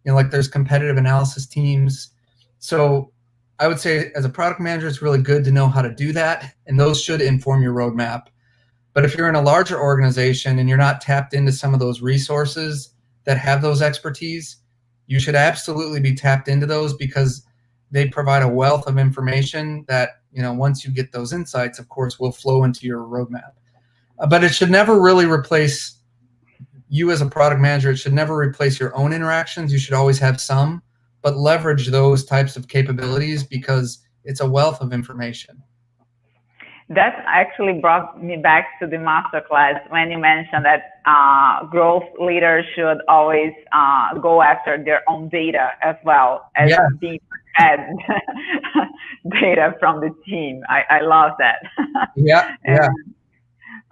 There's competitive analysis teams. So I would say as a product manager, it's really good to know how to do that, and those should inform your roadmap. But if you're in a larger organization and you're not tapped into some of those resources that have those expertise, you should absolutely be tapped into those, because they provide a wealth of information that, once you get those insights, of course, will flow into your roadmap. But it should never really replace you as a product manager. It should never replace your own interactions. You should always have some, but leverage those types of capabilities because it's a wealth of information. That actually brought me back to the masterclass when you mentioned that growth leaders should always go after their own data as well as being fed data from the team. I love that. Yeah.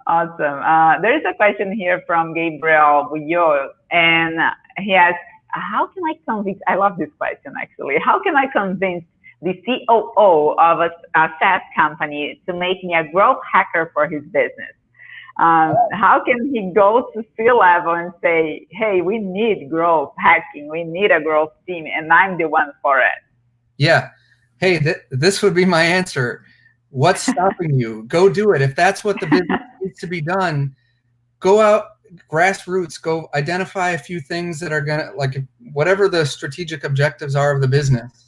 Awesome. There is a question here from Gabriel Buyo, and he asks, how can I convince, I love this question actually, how can I convince the COO of a SaaS company to make me a growth hacker for his business? How can he go to C-level and say, hey, we need growth hacking, we need a growth team, and I'm the one for it? Yeah. Hey, this would be my answer. What's stopping you? Go do it. If that's what the business needs to be done, go out, grassroots, go identify a few things that are gonna, like, whatever the strategic objectives are of the business,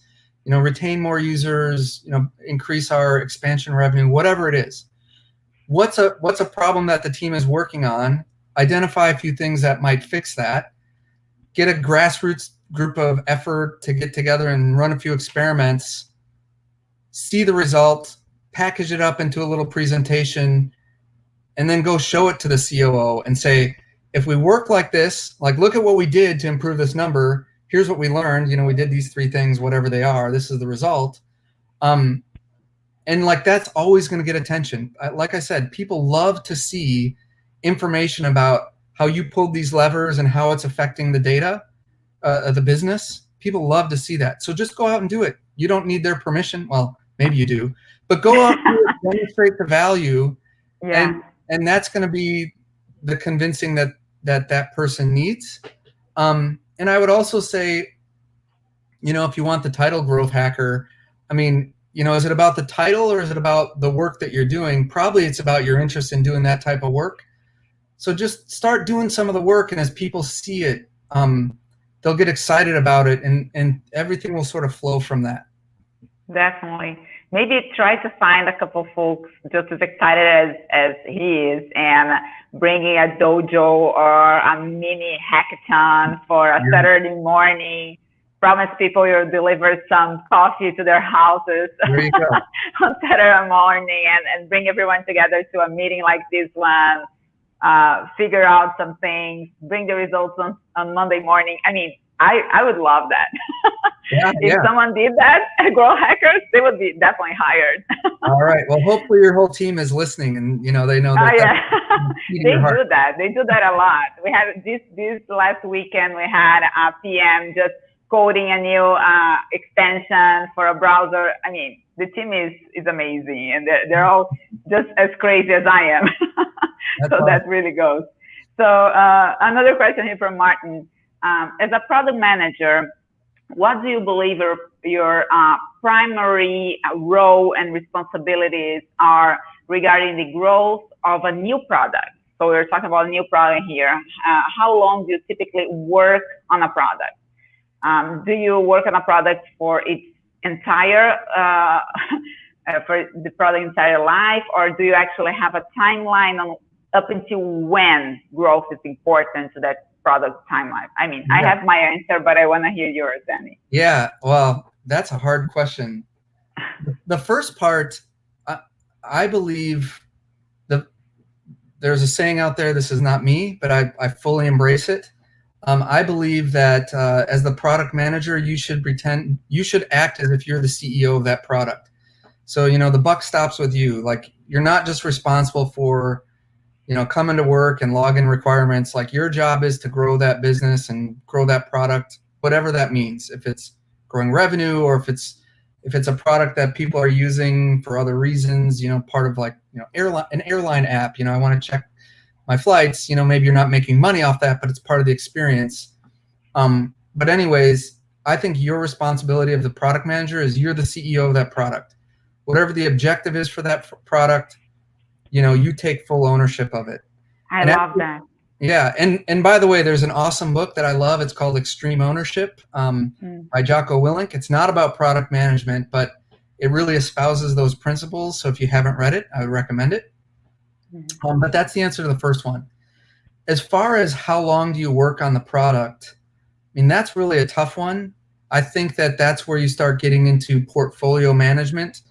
retain more users, increase our expansion revenue, whatever it is. What's a problem that the team is working on? Identify a few things that might fix that. Get a grassroots group of effort to get together and run a few experiments, see the result, package it up into a little presentation, and then go show it to the COO and say, if we work like this, like, look at what we did to improve this number. Here's what we learned. We did these 3 things, whatever they are. This is the result. And like, that's always going to get attention. Like I said, people love to see information about how you pulled these levers and how it's affecting the data of the business. People love to see that. So just go out and do it. You don't need their permission. Well, maybe you do, but go out and demonstrate the value. Yeah. And that's going to be the convincing that person needs. And I would also say, if you want the title growth hacker, I mean, is it about the title or is it about the work that you're doing? Probably it's about your interest in doing that type of work. So just start doing some of the work, and as people see it, they'll get excited about it, and everything will sort of flow from that. Definitely. Maybe try to find a couple folks just as excited as he is, and bringing a dojo or a mini hackathon for a Saturday morning. Promise people you'll deliver some coffee to their houses There you go. on Saturday morning, and bring everyone together to a meeting like this one. Figure out some things, bring the results on Monday morning. I mean, I would love that. If someone did that at Grow Hackers, they would be definitely hired. All right. Well, hopefully your whole team is listening, and they know that. They do that. They do that a lot. We had this last weekend. We had a PM just coding a new extension for a browser. I mean, the team is amazing, and they're all just as crazy as I am. So that really goes. So another question here from Martin. As a product manager, what do you believe your primary role and responsibilities are regarding the growth of a new product? So we're talking about a new product here. How long do you typically work on a product? Do you work on a product for its entire, for the product entire life, or do you actually have a timeline on up until when growth is important to that product timeline? I mean, I have my answer, but I want to hear yours, Danny. Yeah, well, that's a hard question. The first part, I believe there's a saying out there, this is not me, but I fully embrace it. I believe that as the product manager, you should act as if you're the CEO of that product. So, the buck stops with you. Like, you're not just responsible for coming to work and log in requirements. Like, your job is to grow that business and grow that product, whatever that means. If it's growing revenue, or if it's a product that people are using for other reasons, part of like, an airline app, I want to check my flights, maybe you're not making money off that, but it's part of the experience. But anyways, I think your responsibility of the product manager is you're the CEO of that product. Whatever the objective is for that product, you take full ownership of it. I love that. Yeah, and by the way, there's an awesome book that I love. It's called Extreme Ownership by Jocko Willink. It's not about product management, but it really espouses those principles. So if you haven't read it, I would recommend it. But that's the answer to the first one. As far as how long do you work on the product, I mean, that's really a tough one. I think that that's where you start getting into portfolio management.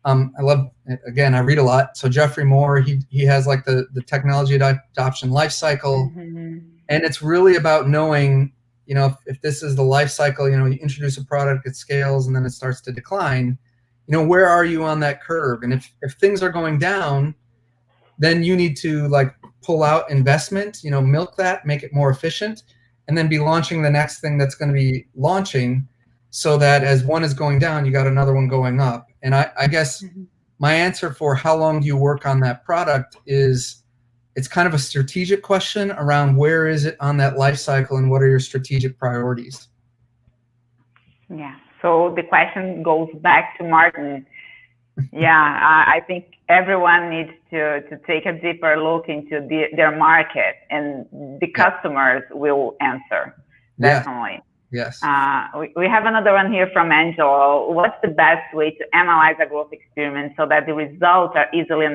I love, again, I read a lot. So Jeffrey Moore, he has like the technology adoption life cycle. And it's really about knowing, you know, if this is the life cycle, you know, you introduce a product, it scales, and then it starts to decline. You know, where are you on that curve? And if things are going down, then you need to like pull out investment, you know, milk that, make it more efficient, and then be launching the next thing that's going to be launching, so that as one is going down, you got another one going up. And I guess my answer for how long do you work on that product is, it's kind of a strategic question around where is it on that life cycle and what are your strategic priorities? Yeah, so the question goes back to Martin. Yeah, I think everyone needs to take a deeper look into their market, and the customers will answer, definitely. Yes. We have another one here from Angelo. What's the best way to analyze a growth experiment so that the results are easily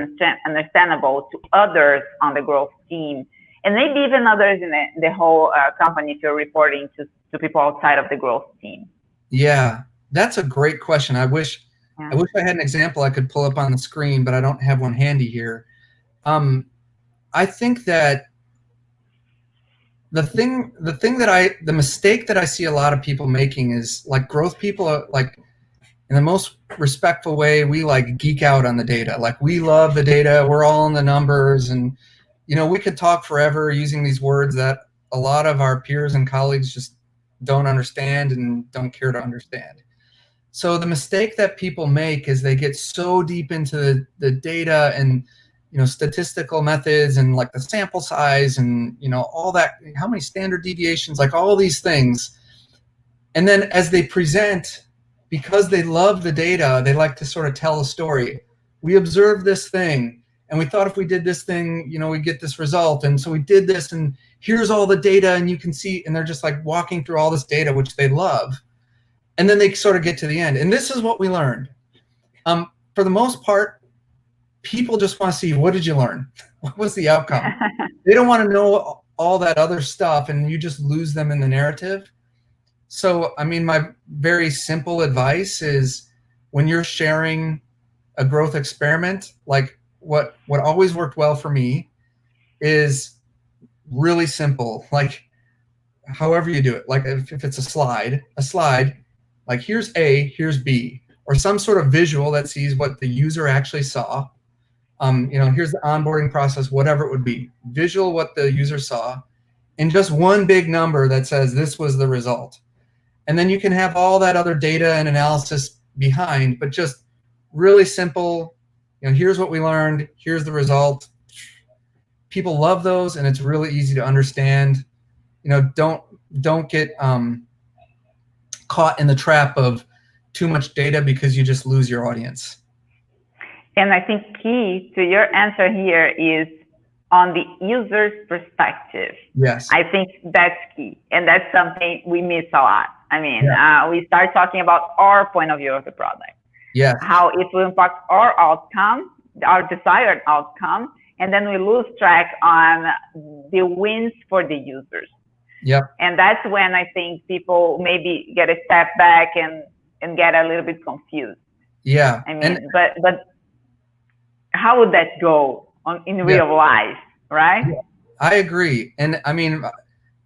understandable to others on the growth team, and maybe even others in the whole company if you're reporting to people outside of the growth team? Yeah, that's a great question. I wish I had an example I could pull up on the screen, but I don't have one handy here. I think that the mistake that I see a lot of people making is, like, growth people are, like, in the most respectful way, we like geek out on the data. Like, we love the data, we're all in the numbers, and, you know, we could talk forever using these words that a lot of our peers and colleagues just don't understand and don't care to understand. So the mistake that people make is they get so deep into the data and, you know, statistical methods and like the sample size and, you know, all that, how many standard deviations, like all these things. And then as they present, because they love the data, they like to sort of tell a story. We observed this thing, and we thought if we did this thing, you know, we'd get this result. And so we did this, and here's all the data, and you can see, and they're just like walking through all this data, which they love. And then they sort of get to the end. And this is what we learned. For the most part, people just want to see, what did you learn? What was the outcome? They don't want to know all that other stuff, and you just lose them in the narrative. So, I mean, my very simple advice is, when you're sharing a growth experiment, like what always worked well for me is really simple. Like, however you do it, like if it's a slide, like here's A, here's B, or some sort of visual that sees what the user actually saw. You know, here's the onboarding process, whatever it would be, visual what the user saw, and just one big number that says this was the result. And then you can have all that other data and analysis behind, but just really simple, you know, here's what we learned, here's the result. People love those, and it's really easy to understand. You know, don't get caught in the trap of too much data, because you just lose your audience. And I think key to your answer here is on the user's perspective. Yes. I think that's key, and that's something we miss a lot. I mean, we start talking about our point of view of the product. Yes. How it will impact our outcome, our desired outcome, and then we lose track on the wins for the users. Yep. And that's when I think people maybe get a step back and get a little bit confused. Yeah. I mean, but how would that go in real life, right? Yeah, I agree. And I mean,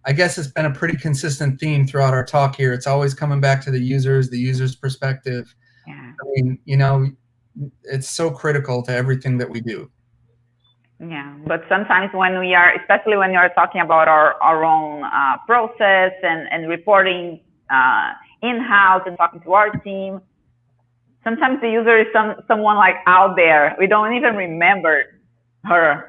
I guess it's been a pretty consistent theme throughout our talk here. It's always coming back to the user's perspective. Yeah. I mean, you know, it's so critical to everything that we do. Yeah, but sometimes when we are, especially when you're talking about our own process and reporting in-house and talking to our team, sometimes the user is someone like out there. We don't even remember her.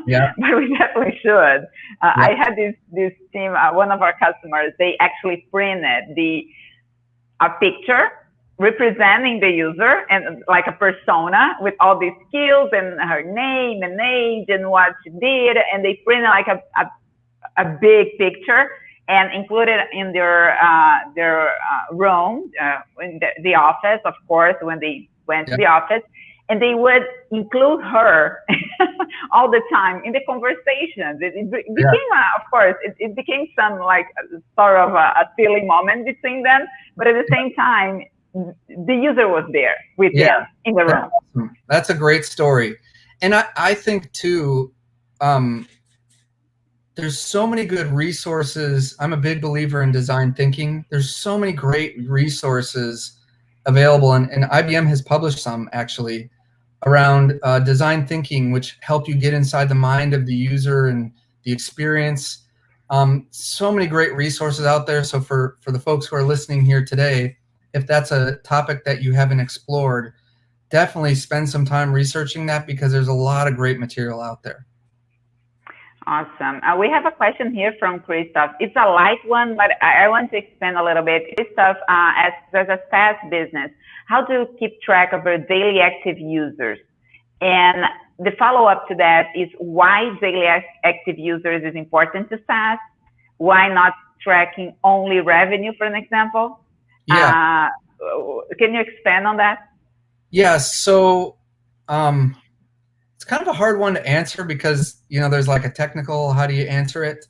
Yeah. But we definitely should. I had this team, one of our customers, they actually printed a picture representing the user and like a persona with all these skills and her name and age and what she did, and they printed like a a big picture and include it in their room, in the office, of course, when they went to the office, and they would include her all the time in the conversations. It became, of course, it became some like sort of a silly moment between them, but at the same time, the user was there with them in the room. Awesome. That's a great story. And I think too, there's so many good resources. I'm a big believer in design thinking. There's so many great resources available, and IBM has published some actually around design thinking, which help you get inside the mind of the user and the experience. So many great resources out there. So for the folks who are listening here today, if that's a topic that you haven't explored, definitely spend some time researching that, because there's a lot of great material out there. Awesome. We have a question here from Chirstoph. It's a light one, but I want to expand a little bit. Chirstoph, as a SaaS business, how do you keep track of your daily active users? And the follow-up to that is why daily active users is important to SaaS? Why not tracking only revenue, for an example? Yeah. Can you expand on that? Yeah. So it's kind of a hard one to answer, because there's like a technical, how do you answer it?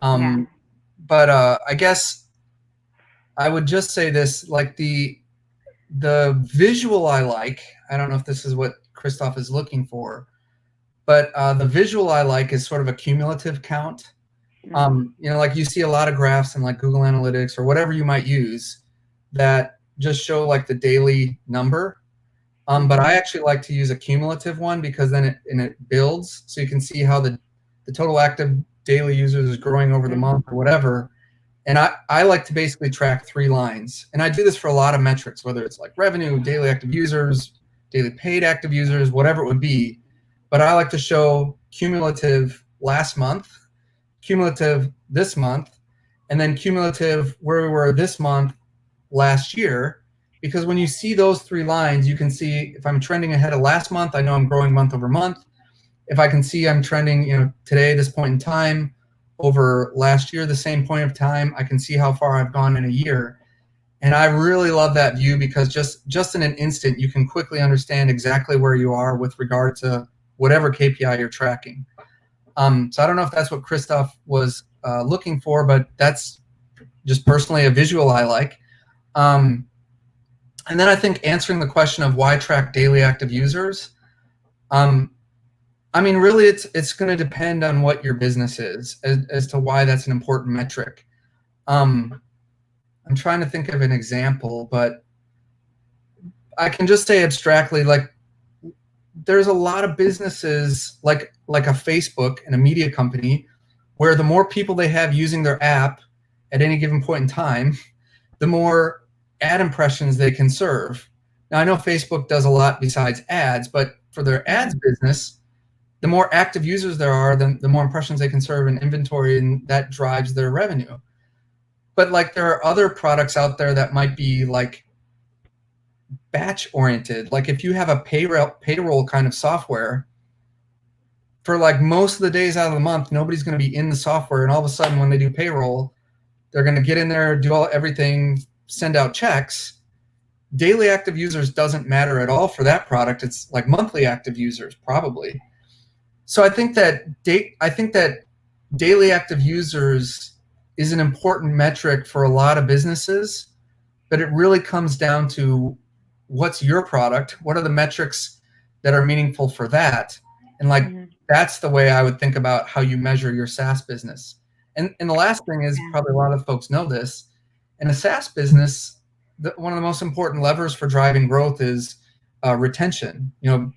But I guess I would just say this, like the visual I don't know if this is what Chirstoph is looking for, but the visual I like is sort of a cumulative count. Like you see a lot of graphs in like Google Analytics or whatever you might use that just show like the daily number. But I actually like to use a cumulative one, because then it builds, so you can see how the total active daily users is growing over the month or whatever. And I like to basically track 3 lines. And I do this for a lot of metrics, whether it's like revenue, daily active users, daily paid active users, whatever it would be. But I like to show cumulative last month, cumulative this month, and then cumulative where we were this month last year. Because when you see those 3 lines, you can see if I'm trending ahead of last month, I know I'm growing month over month. If I can see I'm trending, today, this point in time, over last year, the same point of time, I can see how far I've gone in a year. And I really love that view, because just in an instant, you can quickly understand exactly where you are with regard to whatever KPI you're tracking. So I don't know if that's what Chirstoph was looking for, but that's just personally a visual I like. And then I think answering the question of why track daily active users, really it's going to depend on what your business is as to why that's an important metric. I'm trying to think of an example, but I can just say abstractly, like there's a lot of businesses like a Facebook and a media company where the more people they have using their app at any given point in time, the more ad impressions they can serve. Now, I know Facebook does a lot besides ads, but for their ads business, the more active users there are, the more impressions they can serve in inventory, and that drives their revenue. But like there are other products out there that might be like batch oriented. Like if you have a payroll kind of software, for like most of the days out of the month, nobody's going to be in the software, and all of a sudden when they do payroll, they're going to get in there, do everything, send out checks. Daily active users doesn't matter at all for that product. It's like monthly active users probably. So I think that daily active users is an important metric for a lot of businesses, but it really comes down to what's your product, what are the metrics that are meaningful for that, and like that's the way I would think about how you measure your SaaS business. And the last thing is, probably a lot of folks know this, in a SaaS business, one of the most important levers for driving growth is retention.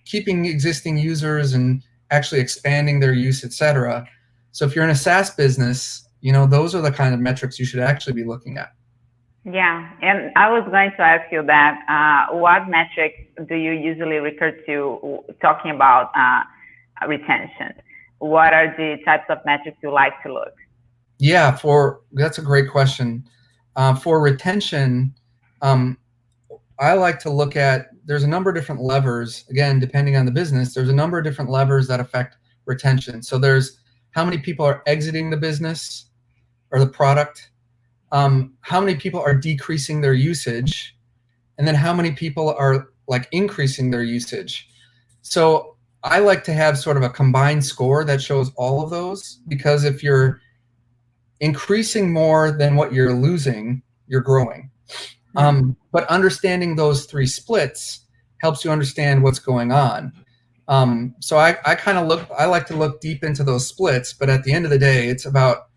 Keeping existing users and actually expanding their use, etc. So if you're in a SaaS business, those are the kind of metrics you should actually be looking at. Yeah, and I was going to ask you that. What metrics do you usually recur to talking about retention? What are the types of metrics you like to look? Yeah, that's a great question. For retention, I like to look at, there's a number of different levers, again, depending on the business, there's a number of different levers that affect retention. So there's how many people are exiting the business or the product, how many people are decreasing their usage, and then how many people are like increasing their usage. So I like to have sort of a combined score that shows all of those, because if you're increasing more than what you're losing, you're growing. But understanding those three splits helps you understand what's going on. So I like to look deep into those splits, but at the end of the day, it's about,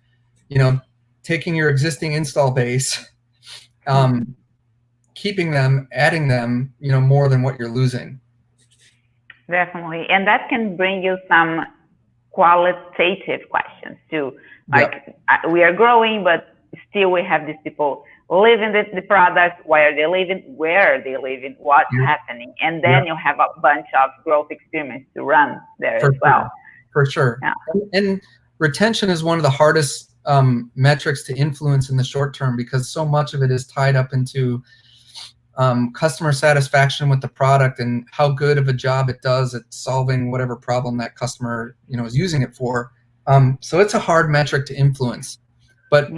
taking your existing install base, keeping them, adding them, more than what you're losing. Definitely. And that can bring you some qualitative questions too. Like, we are growing, but still we have these people living the product. Why are they living? Where are they living? What's happening? And then you have a bunch of growth experiments to run there as well. For sure. Yeah. And retention is one of the hardest metrics to influence in the short term, because so much of it is tied up into customer satisfaction with the product and how good of a job it does at solving whatever problem that customer is using it for. So it's a hard metric to influence, but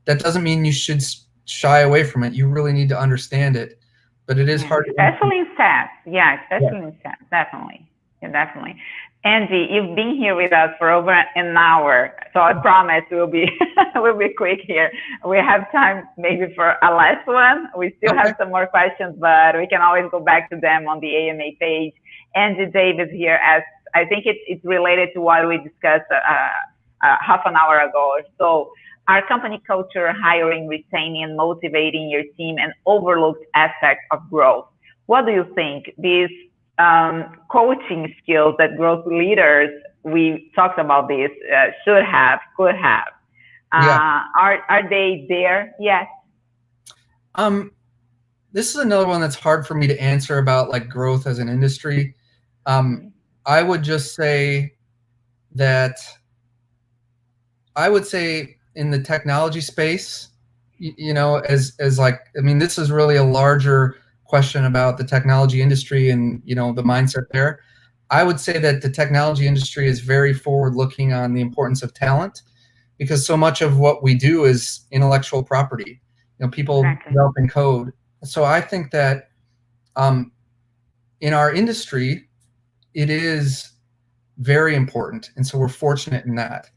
that doesn't mean you should shy away from it. You really need to understand it, but it is hard. Especially in SaaS. Especially in SaaS. Definitely. Definitely. Angie, you've been here with us for over an hour, so I promise we'll be quick here. We have time maybe for a last one. We still have some more questions, but we can always go back to them on the AMA page. Angie Davis here asks, I think it's related to what we discussed half an hour ago or so. Our company culture, hiring, retaining, and motivating your team, an overlooked aspect of growth. What do you think? These coaching skills that growth leaders, we talked about this, should have, could have. Are they there yet? This is another one that's hard for me to answer about, like, growth as an industry. I would just say that in the technology space, as like, I mean, this is really a larger question about the technology industry and, the mindset there. I would say that the technology industry is very forward-looking on the importance of talent, because so much of what we do is intellectual property, people developing code. So I think that in our industry, it is very important, and so we're fortunate in that.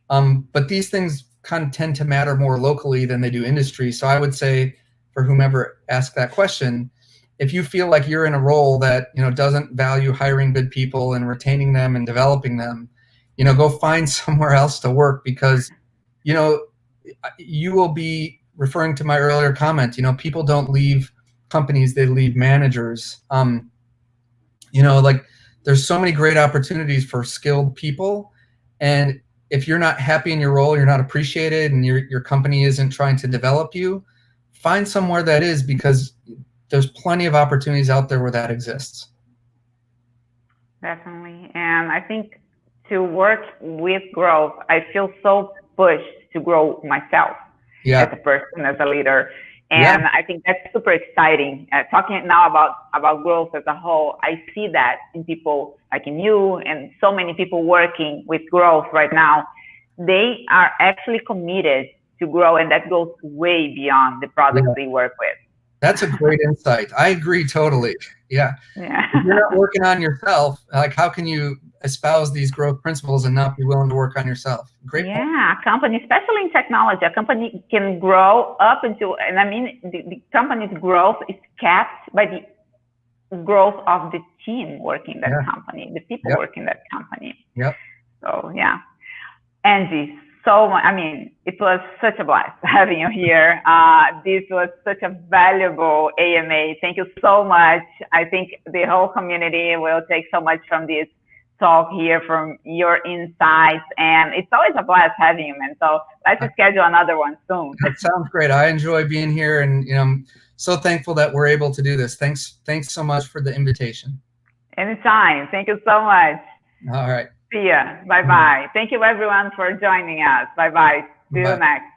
But these things kind of tend to matter more locally than they do industry. So I would say, for whomever asked that question, if you feel like you're in a role that doesn't value hiring good people and retaining them and developing them, go find somewhere else to work, because you will be referring to my earlier comment. People don't leave companies, they leave managers. Like, there's so many great opportunities for skilled people, and if you're not happy in your role, you're not appreciated, and your company isn't trying to develop you, find somewhere that is, because there's plenty of opportunities out there where that exists. Definitely. And I think to work with growth, I feel so pushed to grow myself as a person, as a leader. And I think that's super exciting. Talking now about growth as a whole, I see that in people like in you and so many people working with growth right now. They are actually committed to grow, and that goes way beyond the products they work with. That's a great insight. I agree totally. If you're not working on yourself, like, how can you espouse these growth principles and not be willing to work on yourself? Great point. A company, especially in technology, a company can grow up into, and I mean, the company's growth is capped by the growth of the team working that company, the people working that company. So Angie, it was such a blast having you here. This was such a valuable AMA. Thank you so much. I think the whole community will take so much from this talk here, from your insights, and it's always a blast having you, man. So let's schedule another one soon. That sounds great. I enjoy being here, and I'm so thankful that we're able to do this. Thanks so much for the invitation. Anytime. Thank you so much. All right. See ya. Bye-bye. Thank you, everyone, for joining us. Bye-bye. See you next.